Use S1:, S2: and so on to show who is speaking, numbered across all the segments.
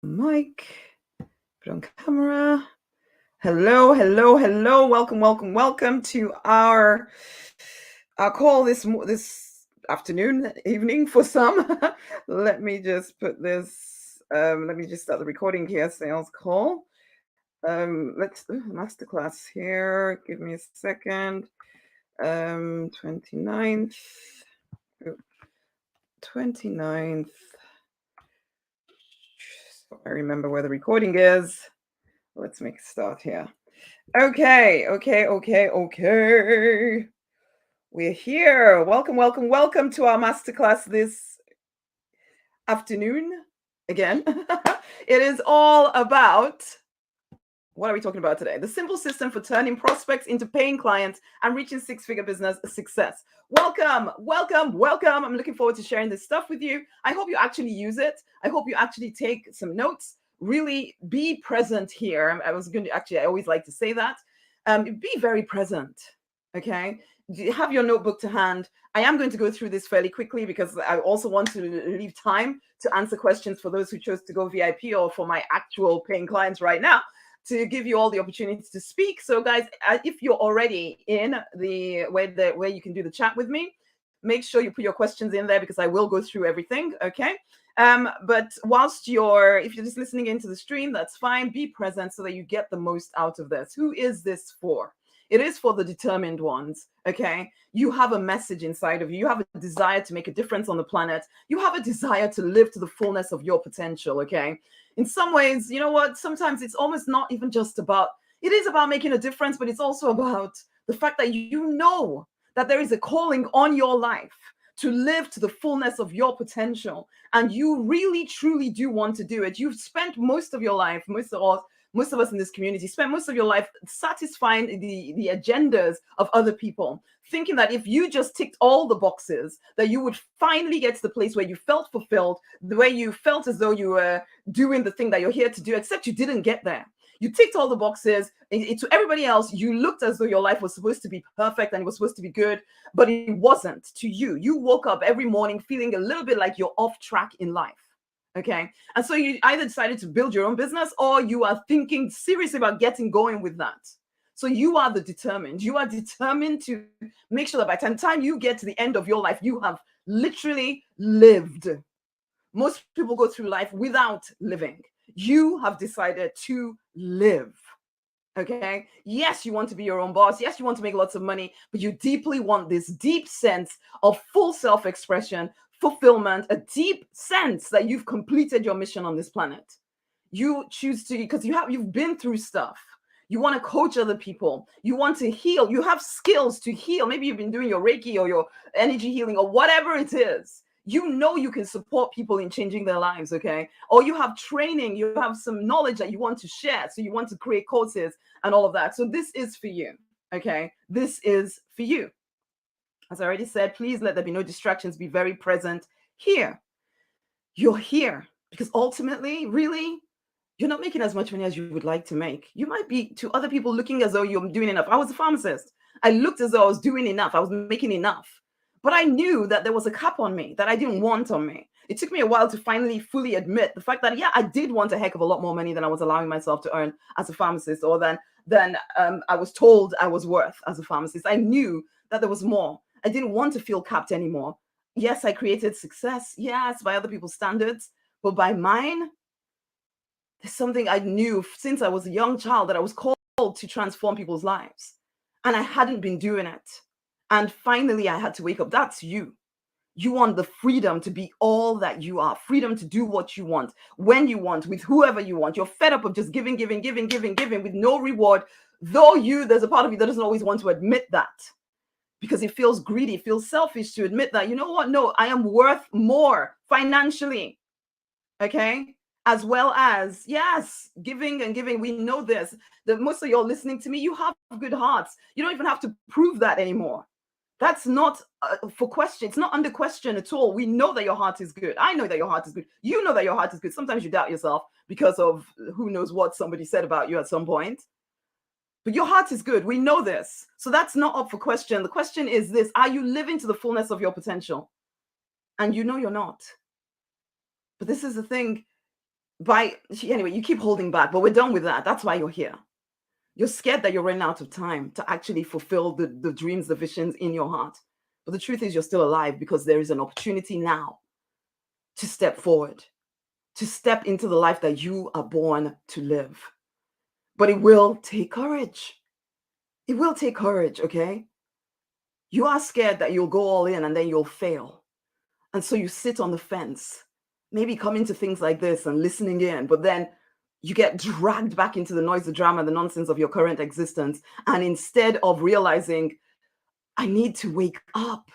S1: Mic, put on camera. Hello, hello, hello. Welcome to our call this afternoon, evening for some. Let me just put this. Let me just start the recording here. Sales call. Let's masterclass here. Give me a second. 29th. 29th. So I remember where the recording is. Let's make a start here. Okay. We're here. Welcome to our masterclass this afternoon. Again, it is all about what are we talking about today? The simple system for turning prospects into paying clients and reaching six-figure business success. Welcome. I'm looking forward to sharing this stuff with you. I hope you actually use it. I hope you actually take some notes. Really be present here. I always like to say that. Be very present. Okay. Have your notebook to hand. I am going to go through this fairly quickly because I also want to leave time to answer questions for those who chose to go VIP or for my actual paying clients right now, to give you all the opportunities to speak. So guys, if you're already in the where you can do the chat with me, make sure you put your questions in there because I will go through everything. Okay. But if you're just listening into the stream, that's fine. Be present so that you get the most out of this. Who is this for? It is for the determined ones. Okay. You have a message inside of you. You have a desire to make a difference on the planet. You have a desire to live to the fullness of your potential. Okay. In some ways, you know what? Sometimes it's almost not even just about, it is about making a difference, but it's also about the fact that you know that there is a calling on your life to live to the fullness of your potential. And you really, truly do want to do it. You've spent most of your life, most of us in this community spend most of your life satisfying the agendas of other people, thinking that if you just ticked all the boxes, that you would finally get to the place where you felt fulfilled, the way you felt as though you were doing the thing that you're here to do, except you didn't get there. You ticked all the boxes. To everybody else, you looked as though your life was supposed to be perfect and it was supposed to be good, but it wasn't to you. You woke up every morning feeling a little bit like you're off track in life. Okay. And so you either decided to build your own business or you are thinking seriously about getting going with that. So you are determined. You are determined to make sure that by the time you get to the end of your life, you have literally lived. Most people go through life without living. You have decided to live. Okay. Yes, you want to be your own boss. Yes, you want to make lots of money, but you deeply want this deep sense of full self-expression, fulfillment, a deep sense that you've completed your mission on this planet. You choose to, because you've been through stuff. You want to coach other people. You want to heal. You have skills to heal. Maybe you've been doing your Reiki or your energy healing or whatever it is. You know you can support people in changing their lives, okay? Or you have training, you have some knowledge that you want to share. So you want to create courses and all of that. So this is for you, okay? This is for you. As I already said, please let there be no distractions. Be very present here. You're here because ultimately, really, you're not making as much money as you would like to make. You might be, to other people, looking as though you're doing enough. I was a pharmacist. I looked as though I was doing enough. I was making enough. But I knew that there was a cap on me that I didn't want on me. It took me a while to finally fully admit the fact that, yeah, I did want a heck of a lot more money than I was allowing myself to earn as a pharmacist, or than I was told I was worth as a pharmacist. I knew that there was more. I didn't want to feel capped anymore. Yes, I created success. Yes, by other people's standards, but by mine, there's something I knew since I was a young child, that I was called to transform people's lives. And I hadn't been doing it. And finally, I had to wake up. That's you. You want the freedom to be all that you are, freedom to do what you want, when you want, with whoever you want. You're fed up of just giving with no reward. Though there's a part of you that doesn't always want to admit that because it feels greedy, it feels selfish to admit that, you know what? No, I am worth more financially. Okay. As well as, yes, giving and giving. We know this, that most of y'all listening to me, you have good hearts. You don't even have to prove that anymore. That's not for question. It's not under question at all. We know that your heart is good. I know that your heart is good. You know that your heart is good. Sometimes you doubt yourself because of who knows what somebody said about you at some point. But your heart is good. We know this. So that's not up for question. The question is this: are you living to the fullness of your potential? And you know you're not. But this is the thing. Anyway, you keep holding back, but we're done with that. That's why you're here. You're scared that you're running out of time to actually fulfill the dreams, the visions in your heart. But the truth is, you're still alive because there is an opportunity now to step forward, to step into the life that you are born to live. But it will take courage. It will take courage, okay? You are scared that you'll go all in and then you'll fail. And so you sit on the fence, maybe coming to things like this and listening in, but then you get dragged back into the noise, the drama, the nonsense of your current existence. And instead of realizing, I need to wake up,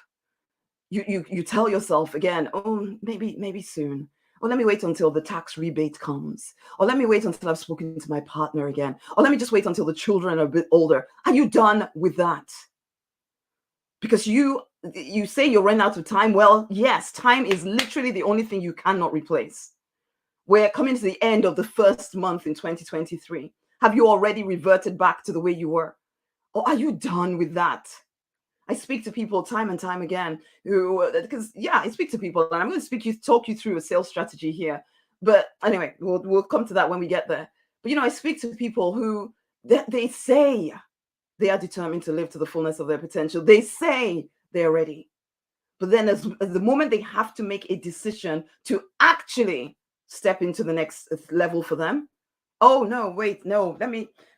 S1: you tell yourself again, oh, maybe soon. Or let me wait until the tax rebate comes. Or let me wait until I've spoken to my partner again. Or let me just wait until the children are a bit older. Are you done with that? Because you say you're running out of time. Well, yes, time is literally the only thing you cannot replace. We're coming to the end of the first month in 2023. Have you already reverted back to the way you were? Or are you done with that? I speak to people time and time again I speak to people, and I'm going to talk you through a sales strategy here. But anyway, we'll come to that when we get there. But I speak to people who they say they are determined to live to the fullness of their potential. They say they're ready. But then as the moment they have to make a decision to actually step into the next level for them, oh, no, wait, no,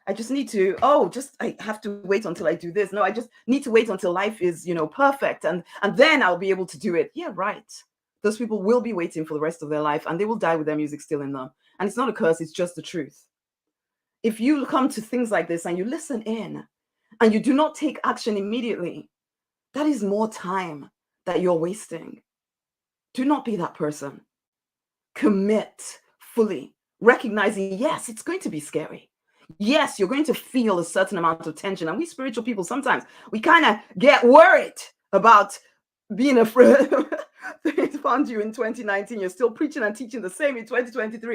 S1: I just need to, I have to wait until I do this. No, I just need to wait until life is, perfect. And then I'll be able to do it. Yeah, right. Those people will be waiting for the rest of their life and they will die with their music still in them. And it's not a curse, it's just the truth. If you come to things like this and you listen in and you do not take action immediately, that is more time that you're wasting. Do not be that person. Commit fully, recognizing, yes, it's going to be scary. Yes, you're going to feel a certain amount of tension. And we spiritual people, sometimes we kind of get worried about being afraid. Things found you in 2019. You're still preaching and teaching the same in 2023.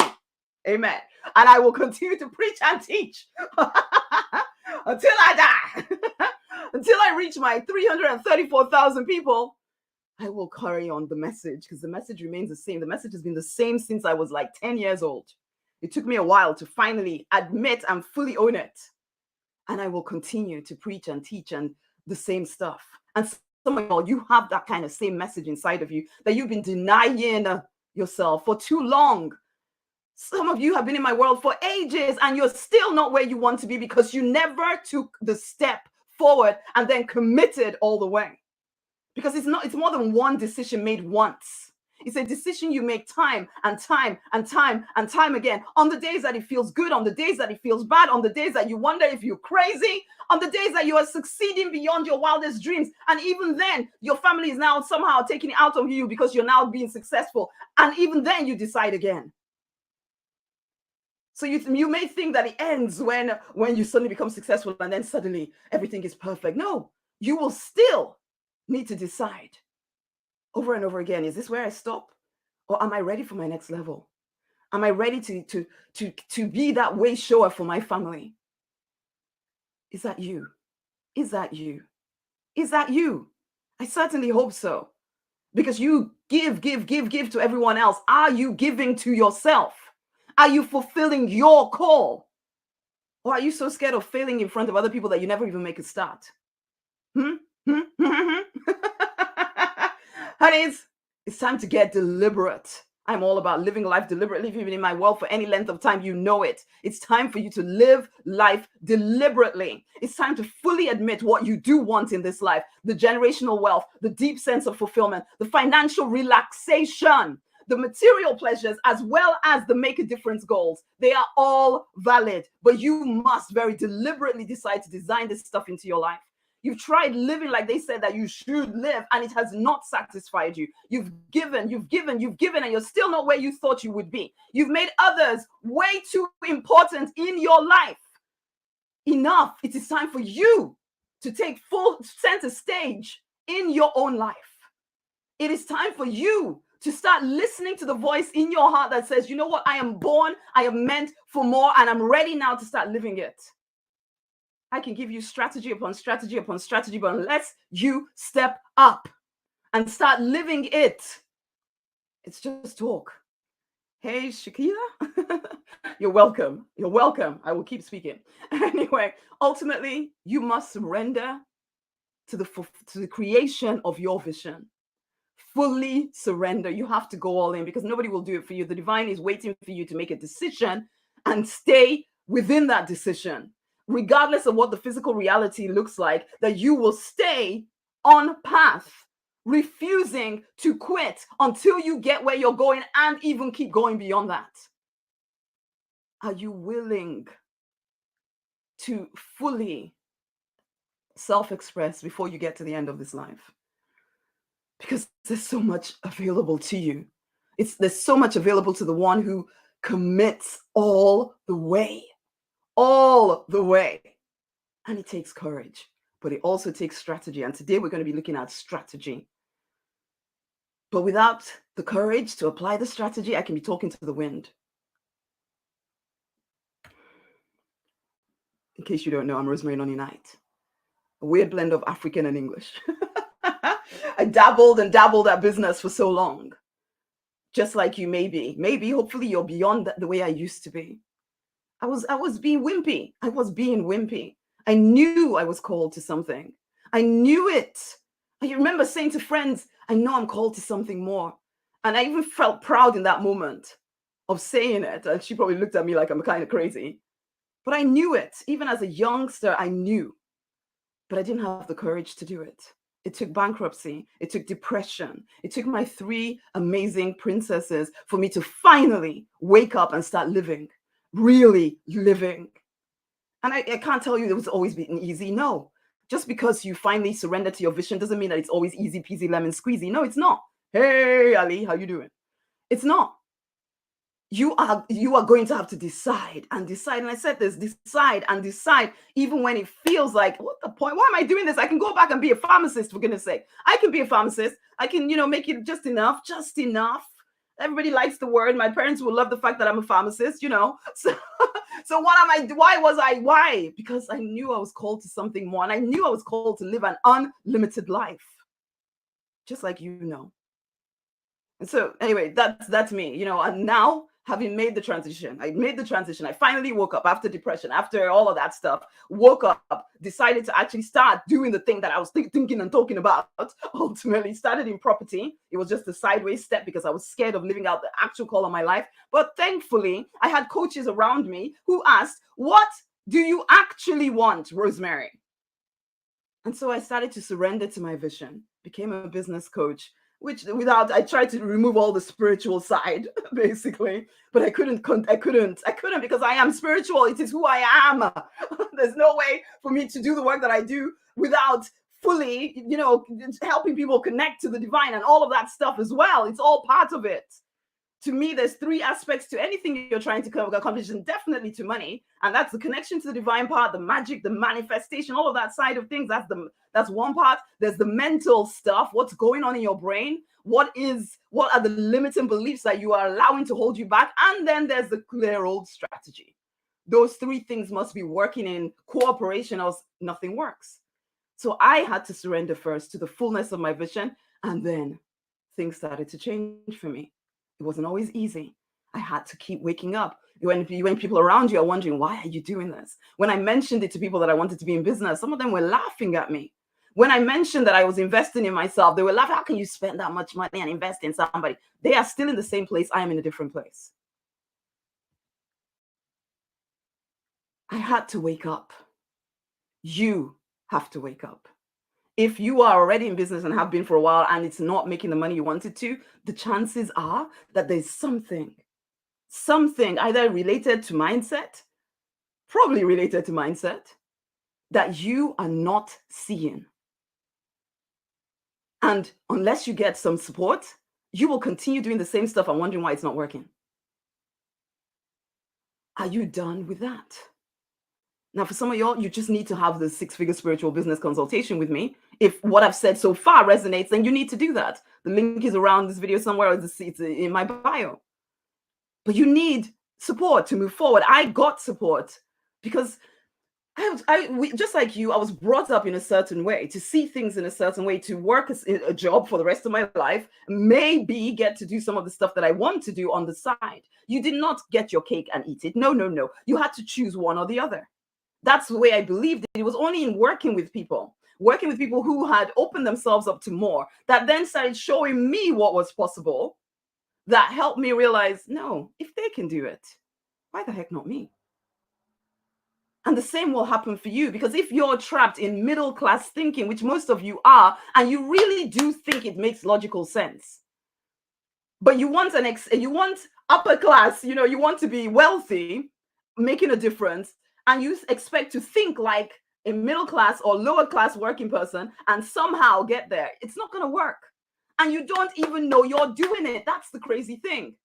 S1: Amen. And I will continue to preach and teach until I die. Until I reach my 334,000 people, I will carry on the message because the message remains the same. The message has been the same since I was like 10 years old. It took me a while to finally admit and fully own it. And I will continue to preach and teach and the same stuff. And some of you have that kind of same message inside of you that you've been denying yourself for too long. Some of you have been in my world for ages and you're still not where you want to be because you never took the step forward and then committed all the way. Because it's more than one decision made once. It's a decision you make time and time and time and time again. On the days that it feels good, on the days that it feels bad, on the days that you wonder if you're crazy, on the days that you are succeeding beyond your wildest dreams. And even then, your family is now somehow taking it out of you because you're now being successful. And even then, you decide again. So you may think that it ends when you suddenly become successful and then suddenly everything is perfect. No, you will still need to decide over and over again, is this where I stop? Or am I ready for my next level? Am I ready to be that way shower for my family? Is that you? Is that you? Is that you? I certainly hope so. Because you give to everyone else. Are you giving to yourself? Are you fulfilling your call? Or are you so scared of failing in front of other people that you never even make a start? Honeys, it's time to get deliberate. I'm all about living life deliberately. If you've been in my world for any length of time, you know it. It's time for you to live life deliberately. It's time to fully admit what you do want in this life, the generational wealth, the deep sense of fulfillment, the financial relaxation, the material pleasures, as well as the make a difference goals. They are all valid, but you must very deliberately decide to design this stuff into your life. You've tried living like they said that you should live, and it has not satisfied you. You've given, and you're still not where you thought you would be. You've made others way too important in your life. Enough. It is time for you to take full center stage in your own life. It is time for you to start listening to the voice in your heart that says, you know what? I am born, I am meant for more, and I'm ready now to start living it. I can give you strategy upon strategy upon strategy, but unless you step up and start living it, it's just talk. Hey, Shakira. You're welcome. You're welcome. I will keep speaking. Anyway, ultimately, you must surrender to the creation of your vision. Fully surrender. You have to go all in because nobody will do it for you. The divine is waiting for you to make a decision and stay within that decision, regardless of what the physical reality looks like, that you will stay on path, refusing to quit until you get where you're going and even keep going beyond that. Are you willing to fully self-express before you get to the end of this life? Because there's so much available to you. There's so much available to the one who commits all the way. All the way. And it takes courage, but it also takes strategy. And today we're going to be looking at strategy. But without the courage to apply the strategy, I can be talking to the wind. In case you don't know, I'm Rosemary Nonny Knight, a weird blend of African and English. I dabbled at business for so long, just like you may be. Maybe, hopefully, you're beyond the way I used to be. I was being wimpy. I knew I was called to something. I knew it. I remember saying to friends, I know I'm called to something more. And I even felt proud in that moment of saying it. And she probably looked at me like I'm kind of crazy. But I knew it. Even as a youngster, I knew. But I didn't have the courage to do it. It took bankruptcy. It took depression. It took my 3 amazing princesses for me to finally wake up and start living. Really living. And I can't tell you it was always been easy. No. Just because you finally surrender to your vision doesn't mean that it's always easy peasy lemon squeezy. No, it's not. Hey, Ali, how you doing? It's not. You are going to have to decide. And I said this, decide, even when it feels like, what the point? Why am I doing this? I can go back and be a pharmacist, for goodness sake. I can be a pharmacist. I can, make it just enough. Everybody likes the word. My parents will love the fact that I'm a pharmacist, So why? Because I knew I was called to something more. And I knew I was called to live an unlimited life. Just like And so anyway, that's me, and now having made the transition, I finally woke up after depression, after all of that stuff, woke up, decided to actually start doing the thing that I was thinking and talking about. Ultimately started in property. It was just a sideways step because I was scared of living out the actual call of my life. But thankfully, I had coaches around me who asked, what do you actually want, Rosemary? And so I started to surrender to my vision, became a business coach, I tried to remove all the spiritual side, basically, but I couldn't because I am spiritual. It is who I am. There's no way for me to do the work that I do without fully, helping people connect to the divine and all of that stuff as well. It's all part of it. To me, there's 3 aspects to anything you're trying to accomplish, and definitely to money. And that's the connection to the divine part, the magic, the manifestation, all of that side of things. That's one part. There's the mental stuff. What's going on in your brain? What are the limiting beliefs that you are allowing to hold you back? And then there's the clear old strategy. Those 3 things must be working in cooperation, or nothing works. So I had to surrender first to the fullness of my vision, and then things started to change for me. It wasn't always easy. I had to keep waking up. When people around you are wondering, why are you doing this? When I mentioned it to people that I wanted to be in business, some of them were laughing at me. When I mentioned that I was investing in myself, they were laughing. How can you spend that much money and invest in somebody? They are still in the same place. I am in a different place. I had to wake up. You have to wake up. If you are already in business and have been for a while and it's not making the money you wanted to, the chances are that there's something either related to mindset, probably related to mindset, that you are not seeing. And unless you get some support, you will continue doing the same stuff and wondering why it's not working. Are you done with that? Now, for some of y'all, you just need to have the 6-figure spiritual business consultation with me. If what I've said so far resonates, then you need to do that. The link is around this video somewhere, or it's in my bio. But you need support to move forward. I got support because just like you, I was brought up in a certain way, to see things in a certain way, to work a job for the rest of my life, maybe get to do some of the stuff that I want to do on the side. You did not get your cake and eat it. No, no, no. You had to choose one or the other. That's the way I believed it. It was only in working with people who had opened themselves up to more, that then started showing me what was possible, that helped me realize, no, if they can do it, why the heck not me? And the same will happen for you, because if you're trapped in middle class thinking, which most of you are, and you really do think it makes logical sense, but you want you want upper class, you want to be wealthy, making a difference, and you expect to think like a middle class or lower class working person and somehow get there, it's not going to work. And you don't even know you're doing it. That's the crazy thing.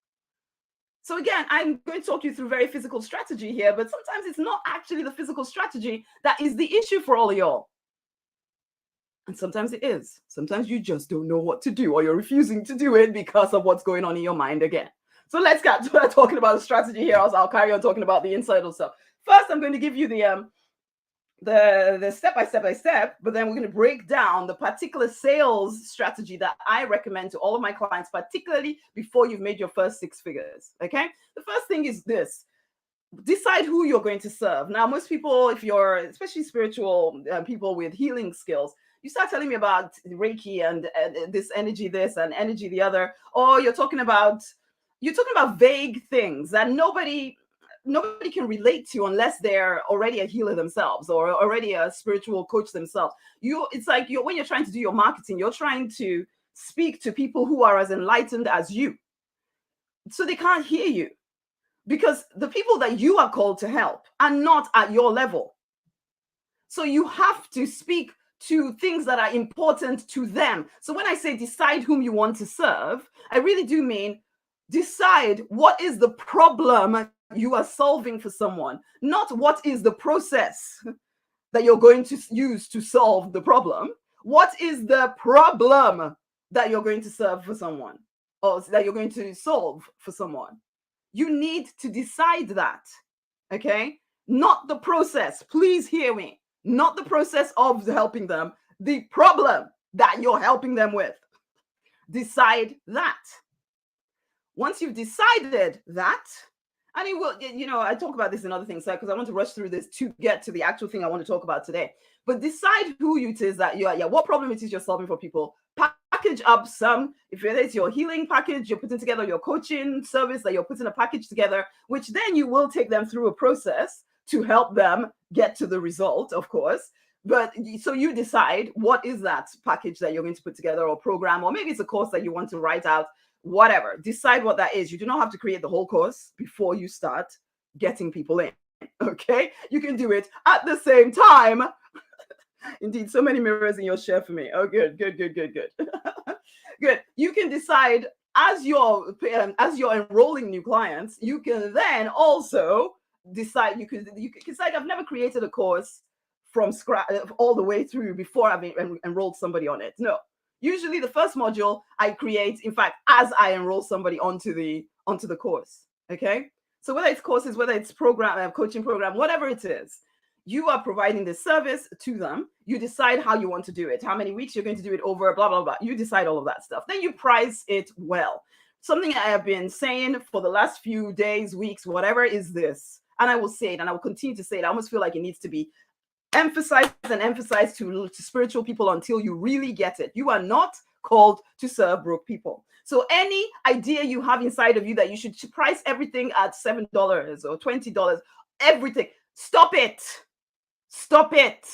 S1: So again, I'm going to talk you through very physical strategy here, but sometimes it's not actually the physical strategy that is the issue for all of y'all. And sometimes it is. Sometimes you just don't know what to do, or you're refusing to do it because of what's going on in your mind again. So let's get to talking about the strategy here. I'll carry on talking about the inside stuff. First, I'm going to give you the step by step, but then we're going to break down the particular sales strategy that I recommend to all of my clients, particularly before you've made your first 6 figures. Okay. The first thing is this: decide who you're going to serve. Now, most people, if you're especially spiritual people with healing skills, you start telling me about Reiki and this energy, this and energy, the other, or you're talking about vague things that nobody can relate to unless they're already a healer themselves or already a spiritual coach themselves. It's like when you're trying to do your marketing, you're trying to speak to people who are as enlightened as you, so they can't hear you, because the people that you are called to help are not at your level. So you have to speak to things that are important to them. So when I say decide whom you want to serve, I really do mean decide what is the problem you are solving for someone, not what is the process that you're going to use to solve the problem. What is the problem that you're going to serve for someone, or that you're going to solve for someone? You need to decide that, okay? Not the process. Please hear me. Not the process of helping them, the problem that you're helping them with. Decide that. Once you've decided that, and it will, I talk about this in other things, because I want to rush through this to get to the actual thing I want to talk about today. But decide who it is that what problem it is you're solving for people. Package up some, if it's your healing package, you're putting together your coaching service, that you're putting a package together, which then you will take them through a process to help them get to the result, of course. But so you decide what is that package that you're going to put together, or program, or maybe it's a course that you want to write out, whatever. Decide what that is. You do not have to create the whole course before you start getting people in. Okay, you can do it at the same time. Indeed, so many mirrors in your share for me. Oh, good. Good. You can decide as you're enrolling new clients. You can then also decide. You can decide. I've never created a course from scratch all the way through before I've enrolled somebody on it. No. Usually, the first module I create, in fact, as I enroll somebody onto the course. Okay. So whether it's courses, whether it's program, coaching program, whatever it is, you are providing the service to them. You decide how you want to do it, how many weeks you're going to do it over, blah, blah, blah. You decide all of that stuff. Then you price it well. Something I have been saying for the last few days, weeks, whatever, is this. And I will say it, and I will continue to say it. I almost feel like it needs to be emphasized to spiritual people until you really get it. You are not called to serve broke people. So any idea you have inside of you that you should price everything at $7 or $20, everything, stop it. Stop it.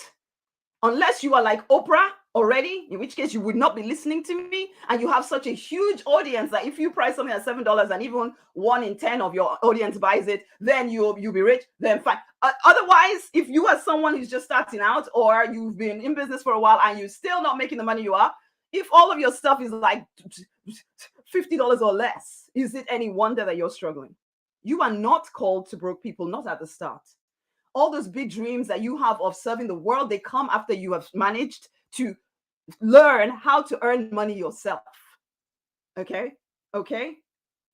S1: Unless you are like Oprah already, in which case you would not be listening to me, and you have such a huge audience that if you price something at $7 and even 1 in 10 of your audience buys it, then you'll be rich, then fine. Otherwise, if you are someone who's just starting out, or you've been in business for a while and you're still not making the money you are, if all of your stuff is like $50 or less, is it any wonder that you're struggling? You are not called to broke people, not at the start. All those big dreams that you have of serving the world, they come after you have managed to learn how to earn money yourself. Okay?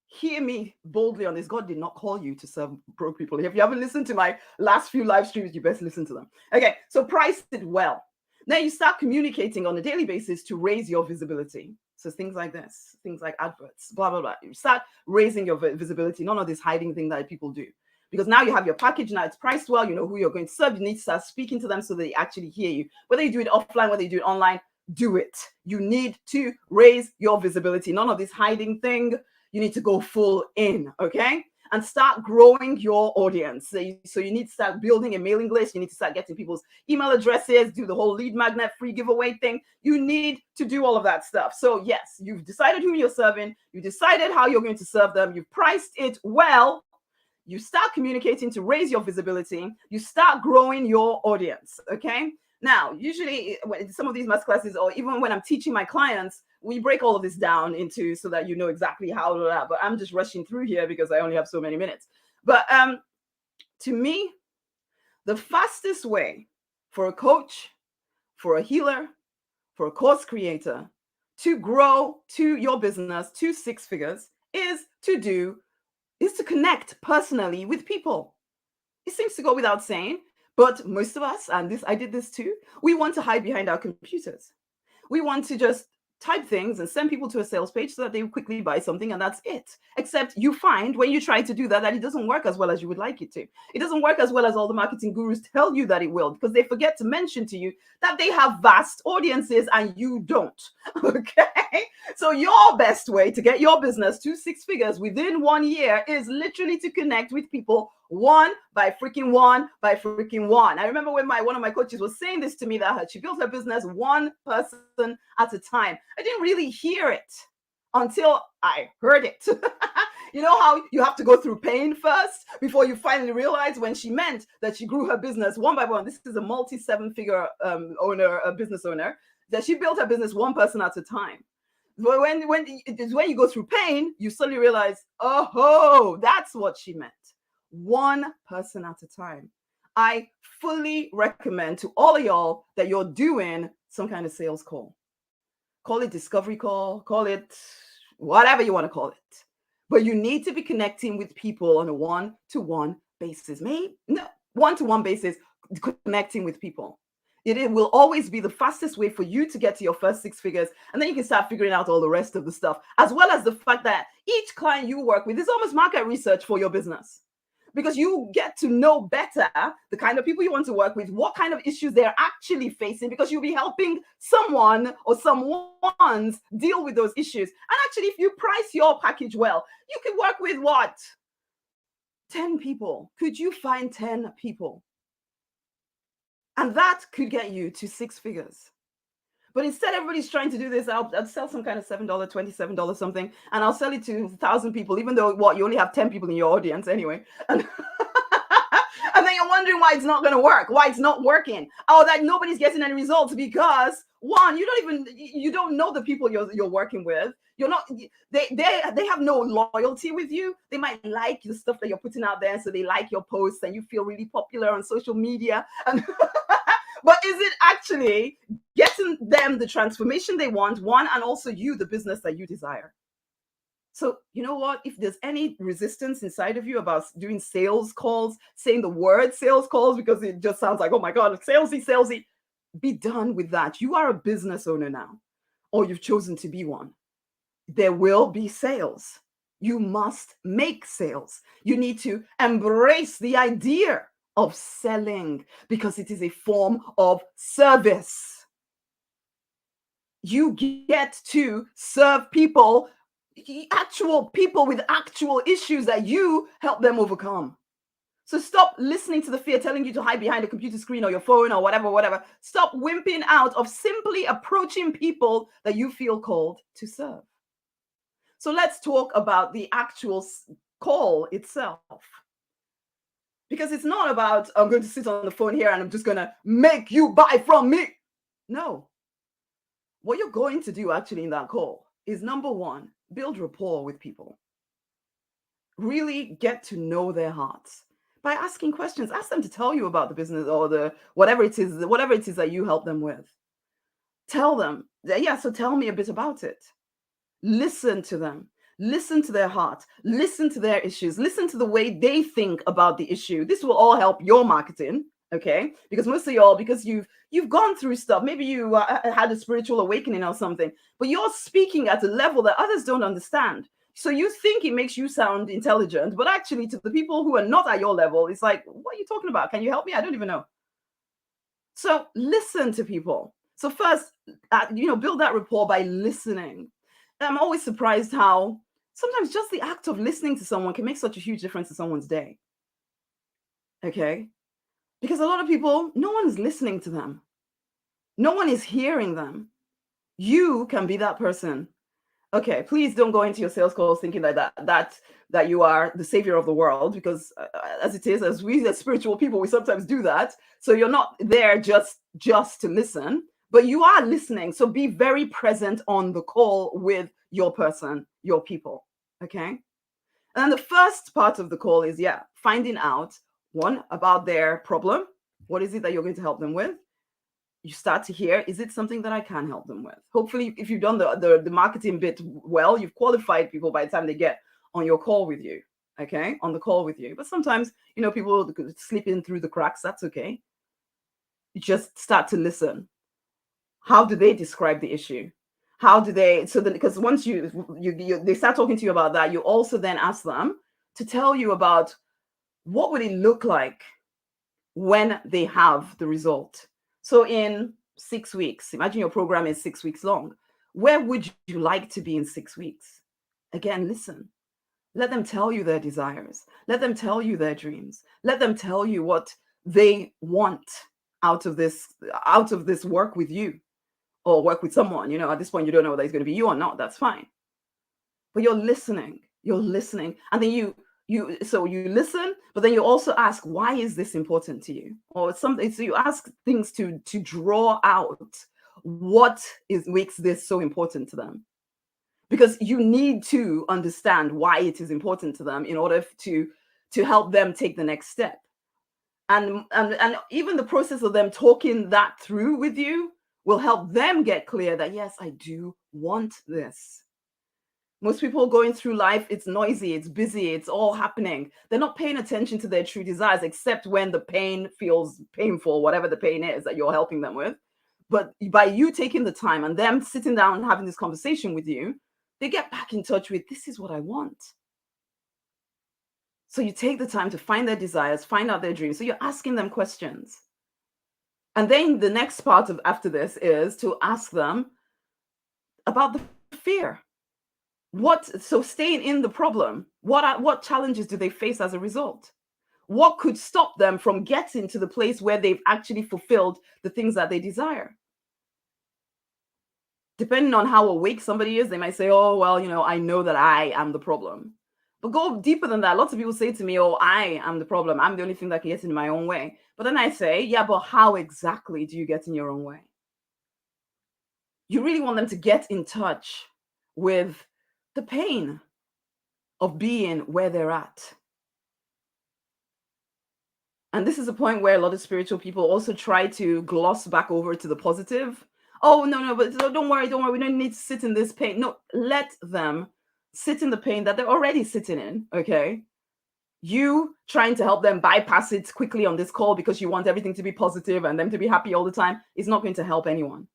S1: hear me boldly on this. God did not call you to serve broke people. If you haven't listened to my last few live streams, you best listen to them. Okay, so price it well. Now you start communicating on a daily basis to raise your visibility. So things like this, things like adverts, blah, blah, blah. You start raising your visibility, none of this hiding thing that people do. Because now you have your package, now it's priced well, you know who you're going to serve. You need to start speaking to them so they actually hear you. Whether you do it offline, whether you do it online, do it. You need to raise your visibility. None of this hiding thing. You need to go full in, okay? And start growing your audience. So you need to start building a mailing list. You need to start getting people's email addresses, do the whole lead magnet free giveaway thing. You need to do all of that stuff. So yes, you've decided who you're serving. You decided how you're going to serve them. You've priced it well. You start communicating to raise your visibility. You start growing your audience, okay? Now, usually when some of these masterclasses, or even when I'm teaching my clients, we break all of this down into so that you know exactly how to do that. But I'm just rushing through here because I only have so many minutes. But to me, the fastest way for a coach, for a healer, for a course creator to grow to your business to 6 figures is to connect personally with people. It seems to go without saying, but most of us, and I did this too, we want to hide behind our computers. We want to just type things and send people to a sales page so that they quickly buy something, and that's it. Except you find when you try to do that it doesn't work as well as you would like it to. It doesn't work as well as all the marketing gurus tell you that it will, because they forget to mention to you that they have vast audiences and you don't. Okay? So your best way to get your business to 6 figures within 1 year is literally to connect with people one by freaking one. I remember when one of my coaches was saying this to me, that she built her business one person at a time. I didn't really hear it until I heard it. You know how you have to go through pain first before you finally realize when she meant that she grew her business one by one. This is a multi-7-figure business owner, that she built her business one person at a time. But when you go through pain, you suddenly realize, oh, that's what she meant. One person at a time. I fully recommend to all of y'all that you're doing some kind of sales call. Call it discovery call, call it whatever you want to call it. But you need to be connecting with people on a one-to-one basis. One-to-one basis, connecting with people. It will always be the fastest way for you to get to your first 6 figures. And then you can start figuring out all the rest of the stuff, as well as the fact that each client you work with is almost market research for your business. Because you get to know better the kind of people you want to work with, what kind of issues they're actually facing, because you'll be helping someone or someones deal with those issues. And actually, if you price your package well, you could work with 10 people. Could you find 10 people? And that could get you to 6 figures. But instead, everybody's trying to do this. I'll sell some kind of $7, $27 something, and I'll sell it to 1,000 people, even though you only have 10 people in your audience anyway. And, and then you're wondering why it's not going to work, why it's not working. Oh, that nobody's getting any results because one, you don't know the people you're working with. You're not. They have no loyalty with you. They might like the stuff that you're putting out there, so they like your posts, and you feel really popular on social media. And but is it actually getting them the transformation they want, one, and also you, the business that you desire? So you know what? If there's any resistance inside of you about doing sales calls, saying the word sales calls, because it just sounds like, oh my God, salesy, be done with that. You are a business owner now, or you've chosen to be one. There will be sales. You must make sales. You need to embrace the idea of selling, because it is a form of service. You get to serve people, actual people with actual issues that you help them overcome. So stop listening to the fear telling you to hide behind a computer screen or your phone or whatever. Stop wimping out of simply approaching people that you feel called to serve. So let's talk about the actual call itself. Because it's not about, I'm going to sit on the phone here and I'm just going to make you buy from me. No. What you're going to do actually in that call is, number one, build rapport with people. Really get to know their hearts by asking questions. Ask them to tell you about the business or the whatever it is that you help them with. Tell them, so tell me a bit about it. Listen to them. Listen to their heart, listen to their issues, listen to the way they think about the issue. This will all help your marketing, okay? Because most of y'all, because you've gone through stuff, maybe you had a spiritual awakening or something, but you're speaking at a level that others don't understand. So you think it makes you sound intelligent, but actually to the people who are not at your level, it's like, what are you talking about? Can you help me? I don't even know. So listen to people. So first, build that rapport by listening. I'm always surprised how sometimes just the act of listening to someone can make such a huge difference in someone's day. Okay? Because a lot of people, no one is listening to them. No one is hearing them. You can be that person. Okay, please don't go into your sales calls thinking that you are the savior of the world, because as it is, as we as spiritual people, we sometimes do that. So you're not there just to listen, but you are listening. So be very present on the call with your person, your people. Okay. And then the first part of the call is finding out one about their problem. What is it that you're going to help them with? You start to hear, is it something that I can help them with? Hopefully, if you've done the marketing bit well, you've qualified people by the time they get on your call with you, okay? On the call with you. But sometimes, people slip in through the cracks. That's okay. You just start to listen. How do they describe the issue? How do they, because once they start talking to you about that, you also then ask them to tell you about what would it look like when they have the result. So in 6 weeks, imagine your program is 6 weeks long. Where would you like to be in 6 weeks? Again, listen. Let them tell you their desires. Let them tell you their dreams. Let them tell you what they want out of this work with you or work with someone. At this point, you don't know whether it's going to be you or not. That's fine. But you're listening. And then you listen, but then you also ask, why is this important to you? Or something. So you ask things to draw out what makes this so important to them, because you need to understand why it is important to them in order to help them take the next step. And even the process of them talking that through with you will help them get clear that, yes, I do want this. Most people going through life, it's noisy, it's busy, it's all happening. They're not paying attention to their true desires, except when the pain feels painful, whatever the pain is that you're helping them with. But by you taking the time and them sitting down and having this conversation with you, they get back in touch with, this is what I want. So you take the time to find their desires, find out their dreams. So you're asking them questions. And then the next part of after this is to ask them about the fear. So staying in the problem, what challenges do they face as a result? What could stop them from getting to the place where they've actually fulfilled the things that they desire? Depending on how awake somebody is, they might say, oh, well, I know that I am the problem. But go deeper than that. Lots of people say to me, oh, I am the problem. I'm the only thing that can get in my own way. But then I say, yeah, but how exactly do you get in your own way? You really want them to get in touch with the pain of being where they're at. And this is a point where a lot of spiritual people also try to gloss back over to the positive. Oh, no, but don't worry. We don't need to sit in this pain. No, let them sit in the pain that they're already sitting in, okay? You trying to help them bypass it quickly on this call because you want everything to be positive and them to be happy all the time is not going to help anyone.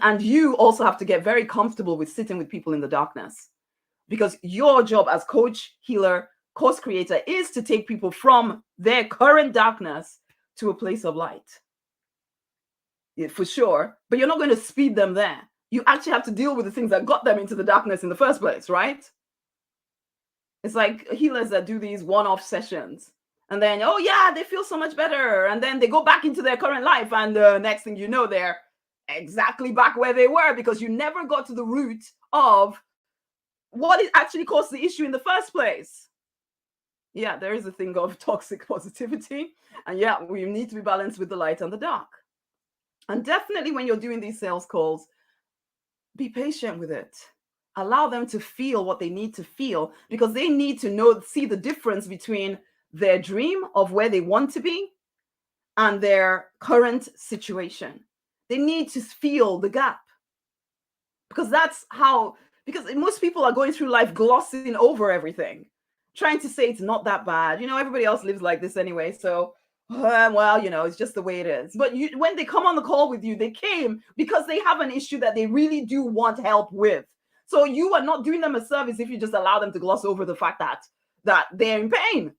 S1: And you also have to get very comfortable with sitting with people in the darkness, because your job as coach, healer, course creator is to take people from their current darkness to a place of light. Yeah, for sure. But you're not going to speed them there. You actually have to deal with the things that got them into the darkness in the first place, right? It's like healers that do these one-off sessions. And then, oh yeah, they feel so much better. And then they go back into their current life. And the next thing you know, they're exactly back where they were, because you never got to the root of what actually caused the issue in the first place. Yeah, there is a thing of toxic positivity. And yeah, we need to be balanced with the light and the dark. And definitely when you're doing these sales calls, be patient with it. Allow them to feel what they need to feel, because they need to see the difference between their dream of where they want to be and their current situation. They need to feel the gap, because that's how Because most people are going through life glossing over everything, trying to say it's not that bad. Everybody else lives like this anyway. So, well, it's just the way it is. But when they come on the call with you, they came because they have an issue that they really do want help with. So you are not doing them a service if you just allow them to gloss over the fact that they're in pain.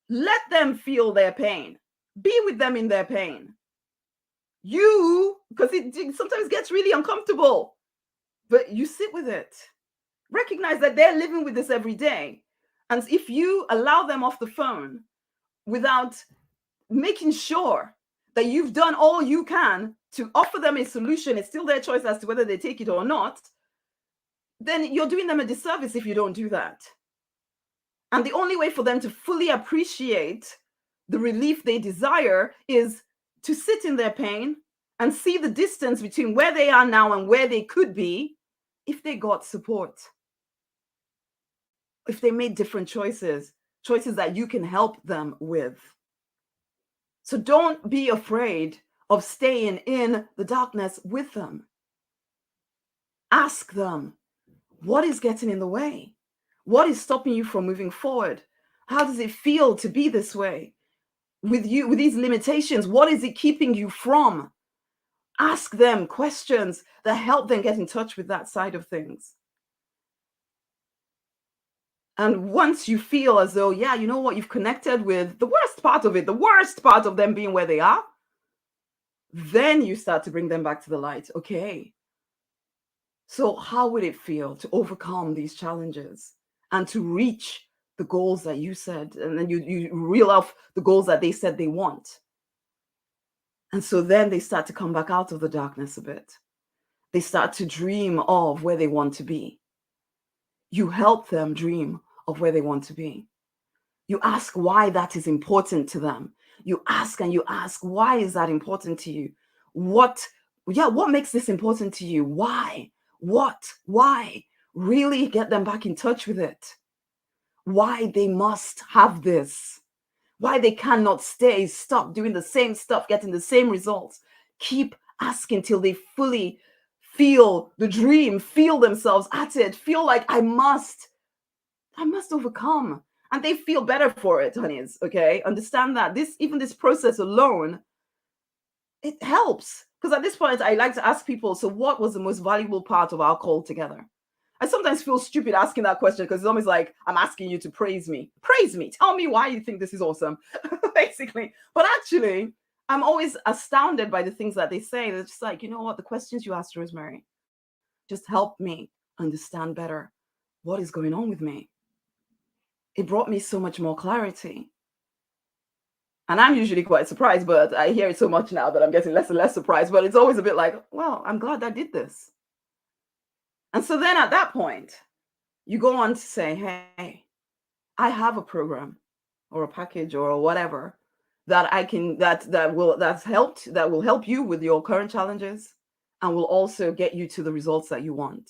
S1: Let them feel their pain. Be with them in their pain. Because it sometimes gets really uncomfortable, but you sit with it. Recognize that they're living with this every day. And if you allow them off the phone without making sure that you've done all you can to offer them a solution, it's still their choice as to whether they take it or not, then you're doing them a disservice if you don't do that. And the only way for them to fully appreciate the relief they desire is to sit in their pain and see the distance between where they are now and where they could be if they got support. If they made different choices that you can help them with. So don't be afraid of staying in the darkness with them. Ask them, what is getting in the way? What is stopping you from moving forward? How does it feel to be this way? With these limitations, what is it keeping you from? Ask them questions that help them get in touch with that side of things. And once you feel as though, yeah, you know what, you've connected with the worst part of it, the worst part of them being where they are, then you start to bring them back to the light. Okay, so how would it feel to overcome these challenges and to reach the goals that you said, and then you reel off the goals that they said they want? And so then they start to come back out of the darkness a bit. They start to dream of where they want to be. You help them dream of where they want to be. You ask why that is important to them. You ask and you ask, why is that important to you? What makes this important to you? Why? Why? Really get them back in touch with it. Why they must have this. Why they cannot stop doing the same stuff, getting the same results. Keep asking till they fully feel the dream, feel themselves at it, feel like I must overcome. And they feel better for it, honeys. Okay. Understand that even this process alone, it helps. Because at this point, I like to ask people, so what was the most valuable part of our call together? I sometimes feel stupid asking that question because it's almost like I'm asking you to praise me. Praise me. Tell me why you think this is awesome, basically. But actually, I'm always astounded by the things that they say. They're just like, you know what? The questions you asked, Rosemary, just help me understand better what is going on with me. It brought me so much more clarity. And I'm usually quite surprised, but I hear it so much now that I'm getting less and less surprised. But it's always a bit like, well, I'm glad I did this. And so then at that point, you go on to say, hey, I have a program or a package or whatever that I can, that will help you with your current challenges and will also get you to the results that you want.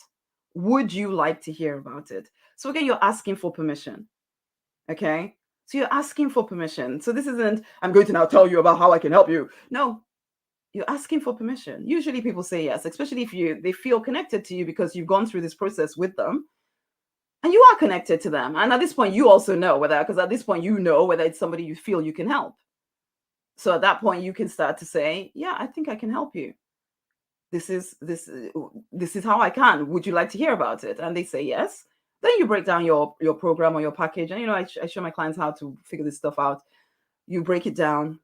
S1: Would you like to hear about it? So again, you're asking for permission. Okay. So you're asking for permission. So this isn't, I'm going to now tell you about how I can help you. No, you're asking for permission. Usually people say yes, especially if they feel connected to you because you've gone through this process with them and you are connected to them. And at this point, you also know because at this point, you know whether it's somebody you feel you can help. So at that point, you can start to say, yeah, I think I can help you. This is how I can. Would you like to hear about it? And they say yes. Then you break down your program or your package. And, I show my clients how to figure this stuff out. You break it down.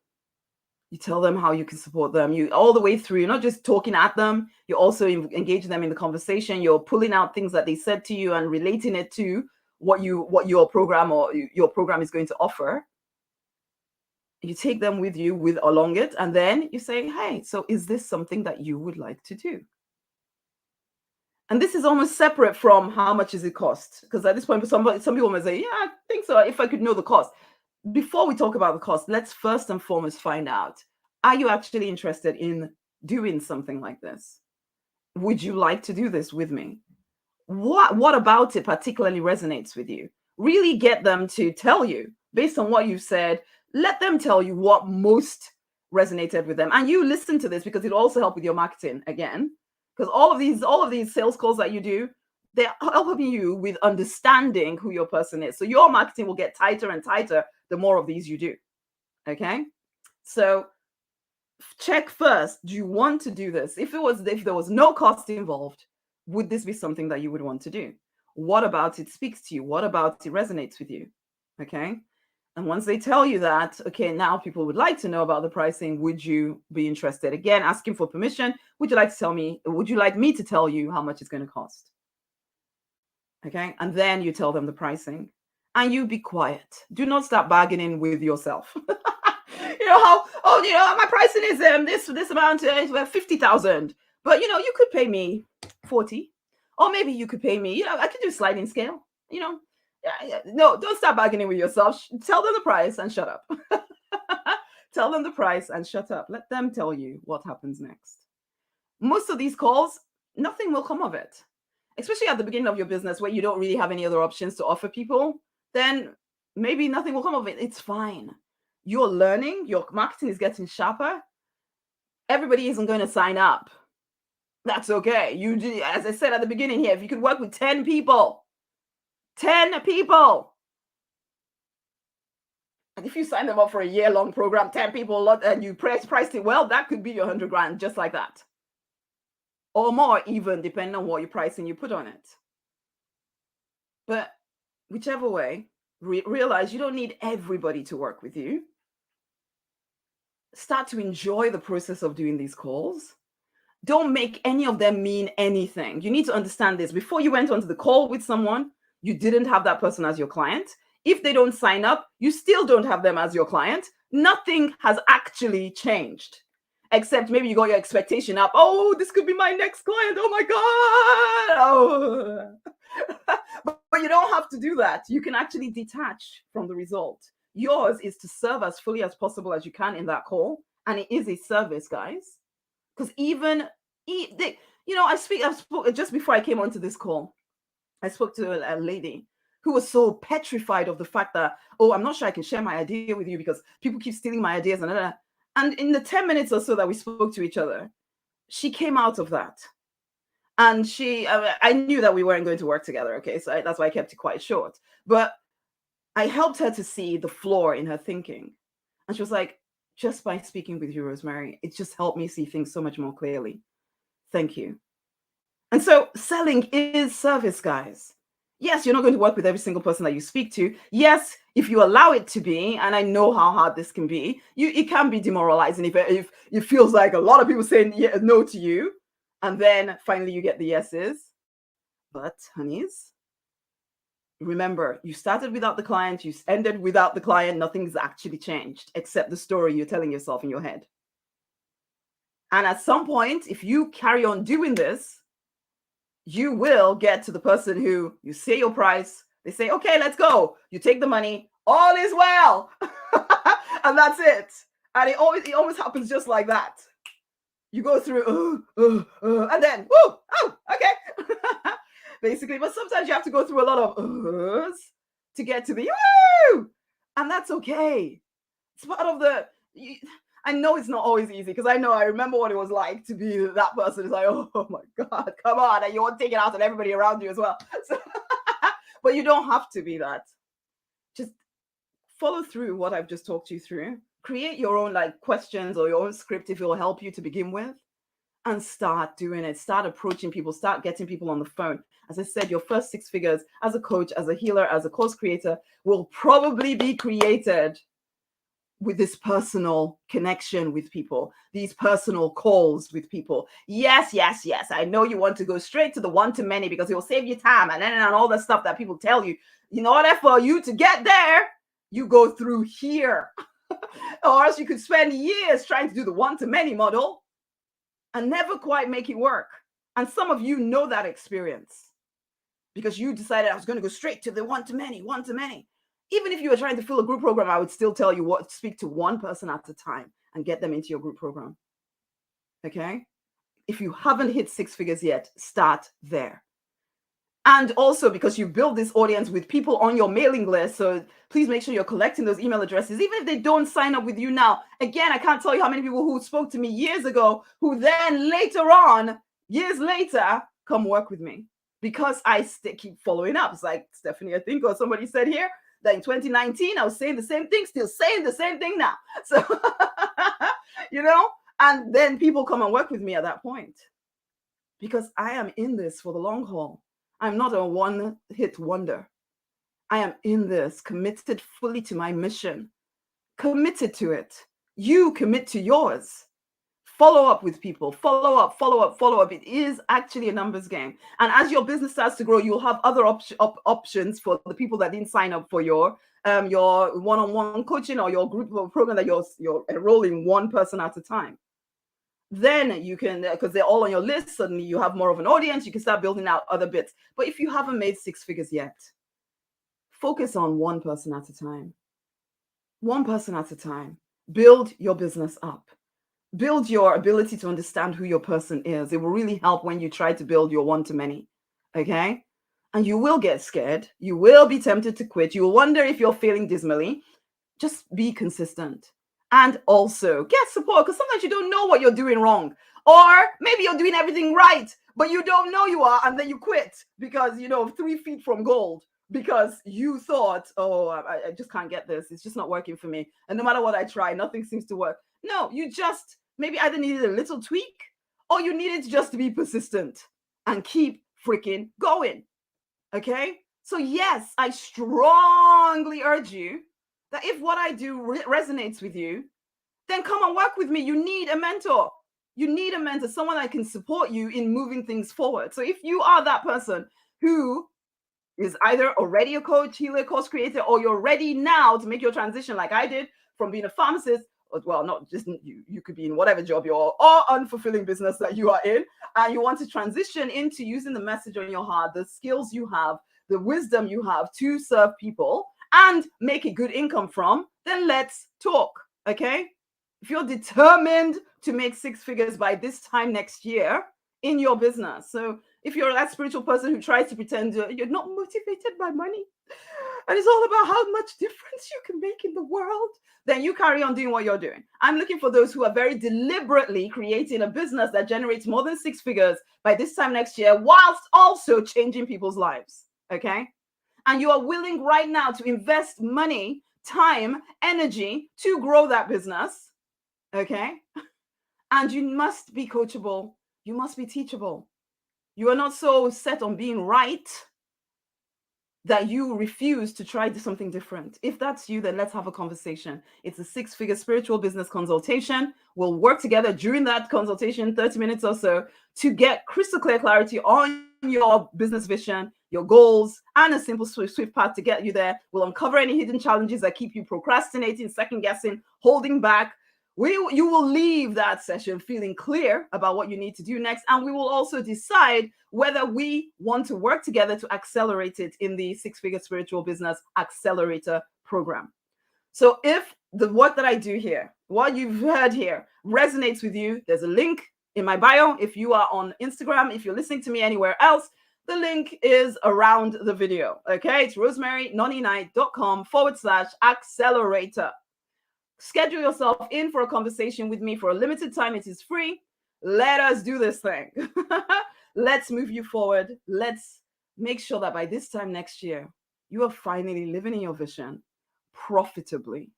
S1: You tell them how you can support them. You all the way through. You're not just talking at them. You're also engaging them in the conversation. You're pulling out things that they said to you and relating it to what your program or your program is going to offer. You take them with you along it, and then you say, hey, so is this something that you would like to do? And this is almost separate from how much does it cost? Because at this point, some people may say, yeah, I think so, if I could know the cost. Before we talk about the cost, let's first and foremost find out, are you actually interested in doing something like this? Would you like to do this with me? What about it particularly resonates with you? Really get them to tell you, based on what you've said, let them tell you what most resonated with them. And you listen to this because it'll also help with your marketing again. Because all of these sales calls that you do, they're helping you with understanding who your person is. So your marketing will get tighter and tighter the more of these you do. Okay. So check first, do you want to do this? If there was no cost involved, would this be something that you would want to do? What about it speaks to you? What about it resonates with you? Okay. And once they tell you that, okay, now people would like to know about the pricing. Would you be interested? Again, asking for permission. Would you like to tell me? Would you like me to tell you how much it's going to cost? Okay. And then you tell them the pricing and you be quiet. Do not start bargaining with yourself. You know how, oh, my pricing is this amount is 50,000, but you could pay me 40, or maybe you could pay me, I could do sliding scale, no, don't start bargaining with yourself. Tell them the price and shut up. Tell them the price and shut up. Let them tell you what happens next. Most of these calls, nothing will come of it, especially at the beginning of your business where you don't really have any other options to offer people. Then maybe nothing will come of it. It's fine. You're learning, your marketing is getting sharper. Everybody isn't going to sign up. That's okay. You do, as I said at the beginning here, if you could work with 10 people, and if you sign them up for a year-long program, 10 people, and you priced it well, that could be your 100 grand, just like that. Or more even, depending on what your pricing you put on it. But whichever way, realize you don't need everybody to work with you. Start to enjoy the process of doing these calls. Don't make any of them mean anything. You need to understand this. Before you went onto the call with someone, you didn't have that person as your client. If they don't sign up, you still don't have them as your client. Nothing has actually changed, except maybe you got your expectation up. Oh, this could be my next client. Oh my God. Oh. But you don't have to do that. You can actually detach from the result. Yours is to serve as fully as possible as you can in that call. And it is a service, guys. Because I spoke just before I came onto this call. I spoke to a lady who was so petrified of the fact that, oh, I'm not sure I can share my idea with you because people keep stealing my ideas. And in the 10 minutes or so that we spoke to each other, she came out of that. And I knew that we weren't going to work together. Okay. So that's why I kept it quite short. But I helped her to see the flaw in her thinking. And she was like, just by speaking with you, Rosemary, it just helped me see things so much more clearly. Thank you. And so selling is service, guys. Yes, you're not going to work with every single person that you speak to. Yes, if you allow it to be, and I know how hard this can be, it can be demoralizing if it feels like a lot of people saying no to you, and then finally you get the yeses. But honeys, remember, you started without the client, you ended without the client, nothing's actually changed except the story you're telling yourself in your head. And at some point, if you carry on doing this, you will get to the person who you say your price, they say, okay, let's go. You take the money, all is well. And that's it. And it always happens just like that. You go through, and then, woo, oh, okay. Basically, but sometimes you have to go through a lot of to get to the woo, and that's okay. It's part of I know it's not always easy because I remember what it was like to be that person. It's like, oh my God, come on. And you want to take it out on everybody around you as well. So, but you don't have to be that. Just follow through what I've just talked you through. Create your own questions or your own script if it will help you to begin with. And start doing it. Start approaching people. Start getting people on the phone. As I said, your first 6 figures as a coach, as a healer, as a course creator will probably be created with this personal connection with people, these personal calls with people. Yes. I know you want to go straight to the one-to-many because it will save you time and all the stuff that people tell you. In order for you to get there, you go through here. Or else you could spend years trying to do the one-to-many model and never quite make it work. And some of you know that experience because you decided I was going to go straight to the one-to-many. Even if you were trying to fill a group program, I would still tell you speak to one person at a time and get them into your group program. Okay? If you haven't hit 6 figures yet, start there. And also because you build this audience with people on your mailing list, so please make sure you're collecting those email addresses, even if they don't sign up with you now. Again, I can't tell you how many people who spoke to me years ago, who then later on Years later, come work with me because I keep following up. It's like Stephanie, I think, or somebody said here that in 2019 I was saying the same thing, still saying the same thing now. So, and then people come and work with me at that point because I am in this for the long haul. I'm not a one-hit wonder. I am in this, committed fully to my mission, committed to it. You commit to yours. Follow up with people, follow up. It is actually a numbers game. And as your business starts to grow, you'll have other options for the people that didn't sign up for your one-on-one coaching or your group program that you're enrolling one person at a time. Then you can, because they're all on your list, suddenly you have more of an audience, you can start building out other bits. But if you haven't made 6 figures yet, focus on one person at a time. One person at a time. Build your business up. Build your ability to understand who your person is. It will really help when you try to build your one-to-many. Okay? And you will get scared. You will be tempted to quit. You will wonder if you're failing dismally. Just be consistent. And also get support, because sometimes you don't know what you're doing wrong. Or maybe you're doing everything right, but you don't know you are, and then you quit because, 3 feet from gold. Because you thought, oh, I just can't get this. It's just not working for me. And no matter what I try, nothing seems to work. No, you just maybe either needed a little tweak or you needed just to be persistent and keep freaking going. Okay? So yes, I strongly urge you that if what I do resonates with you, then come and work with me. You need a mentor. You need a mentor, someone that can support you in moving things forward. So if you are that person who is either already a coach, healer, course creator, or you're ready now to make your transition like I did from being a pharmacist, well, not just you could be in whatever job you're or unfulfilling business that you are in, and you want to transition into using the message on your heart, the skills you have, the wisdom you have to serve people and make a good income from, then let's talk. Okay? If you're determined to make 6 figures by this time next year in your business, so if you're that spiritual person who tries to pretend you're not motivated by money and it's all about how much difference you can make in the world, then you carry on doing what you're doing. I'm looking for those who are very deliberately creating a business that generates more than 6 figures by this time next year, whilst also changing people's lives. Okay? And you are willing right now to invest money, time, energy to grow that business. Okay? And you must be coachable. You must be teachable. You are not so set on being right that you refuse to try something different. If that's you, then let's have a conversation. It's a 6-figure spiritual business consultation. We'll work together during that consultation, 30 minutes or so, to get crystal clear clarity on your business vision, your goals, and a simple, swift path to get you there. We'll uncover any hidden challenges that keep you procrastinating, second guessing, holding back. You will leave that session feeling clear about what you need to do next. And we will also decide whether we want to work together to accelerate it in the 6-figure spiritual business accelerator program. So if the work that I do here, what you've heard here resonates with you, there's a link in my bio. If you are on Instagram, if you're listening to me anywhere else, the link is around the video. Okay, it's rosemarynonniknight.com/accelerator. Schedule yourself in for a conversation with me for a limited time. It is free. Let us do this thing. Let's move you forward. Let's make sure that by this time next year, you are finally living in your vision profitably.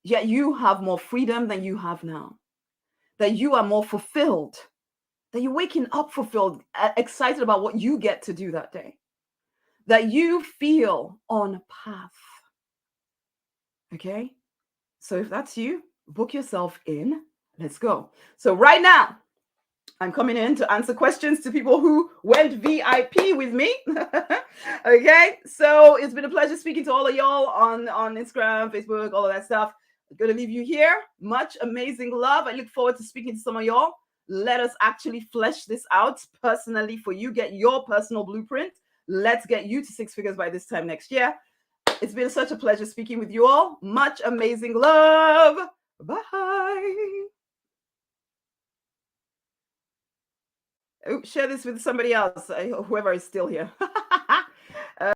S1: Yet you have more freedom than you have now. That you are more fulfilled. That you're waking up fulfilled, excited about what you get to do that day. That you feel on path. Okay, so if that's you, book yourself in. Let's go. So right now, I'm coming in to answer questions to people who went VIP with me. Okay, so it's been a pleasure speaking to all of y'all on Instagram, Facebook, all of that stuff. I'm going to leave you here. Much amazing love. I look forward to speaking to some of y'all. Let us actually flesh this out personally for you. Get your personal blueprint. Let's get you to 6 figures by this time next year. It's been such a pleasure speaking with you all. Much amazing love. Bye. Oh, share this with somebody else, whoever is still here.